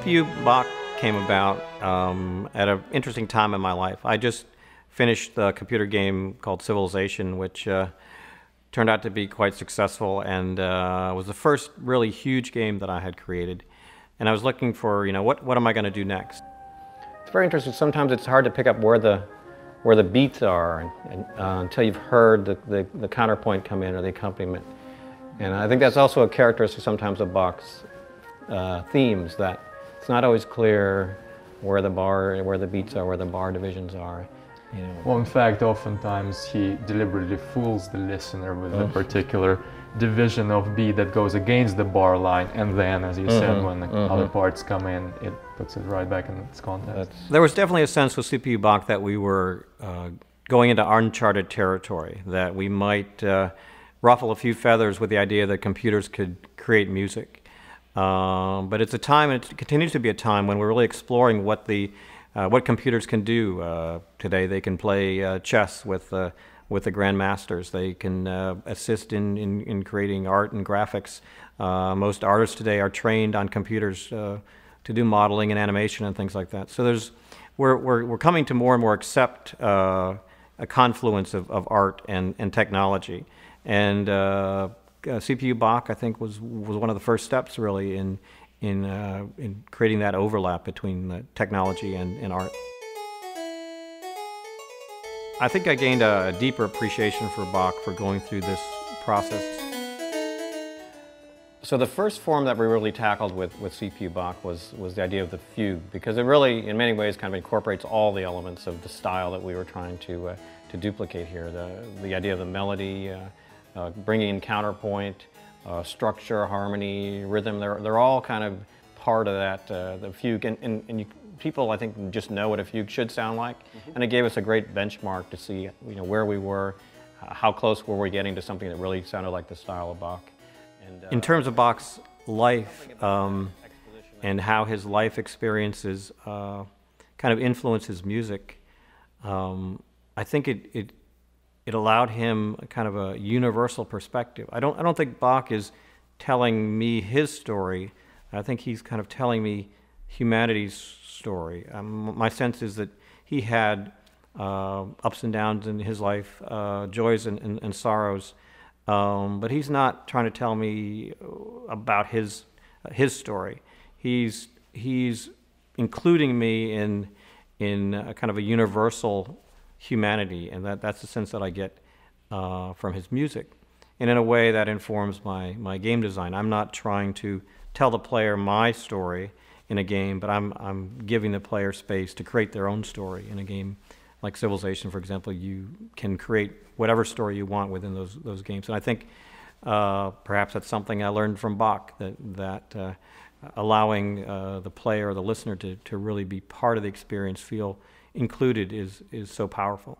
CPU Bach came about at an interesting time in my life. I just finished the computer game called Civilization, which turned out to be quite successful, and was the first really huge game that I had created. And I was looking for, what am I going to do next? It's very interesting. Sometimes it's hard to pick up where the beats are until you've heard the counterpoint come in or the accompaniment. And I think that's also a characteristic sometimes of Bach's themes, that it's not always clear where the beats are, where the bar divisions are. Well, in fact, oftentimes he deliberately fools the listener with a particular division of beat that goes against the bar line, and then, as you said, when the other parts come in, it puts it right back in its context. There was definitely a sense with CPU Bach that we were going into uncharted territory, that we might ruffle a few feathers with the idea that computers could create music. But it's a time, and it continues to be a time, when we're really exploring what computers can do today. They can play chess with the grandmasters. They can assist in creating art and graphics. Most artists today are trained on computers to do modeling and animation and things like that. So we're coming to more and more accept a confluence of art and technology. And CPU Bach, I think, was one of the first steps, really, in creating that overlap between the technology and art. I think I gained a deeper appreciation for Bach for going through this process. So the first form that we really tackled with CPU Bach was the idea of the fugue, because it really, in many ways, kind of incorporates all the elements of the style that we were trying to duplicate here. The idea of the melody, bringing in counterpoint, structure, harmony, rhythm, they're all kind of part of that, the fugue. And people, I think, just know what a fugue should sound like. And it gave us a great benchmark to see where we were, how close were we getting to something that really sounded like the style of Bach. And, in terms of Bach's life and how his life experiences kind of influence his music, I think it allowed him a kind of a universal perspective. I don't think Bach is telling me his story. I think he's kind of telling me humanity's story. My sense is that he had ups and downs in his life, joys and sorrows, but he's not trying to tell me about his story. He's including me in a kind of a universal humanity, and that's the sense that I get from his music. And in a way that informs my game design. I'm not trying to tell the player my story in a game, but I'm giving the player space to create their own story in a game like Civilization, for example. You can create whatever story you want within those games. And I think perhaps that's something I learned from Bach, that allowing the player or the listener to really be part of the experience, feel included, is so powerful.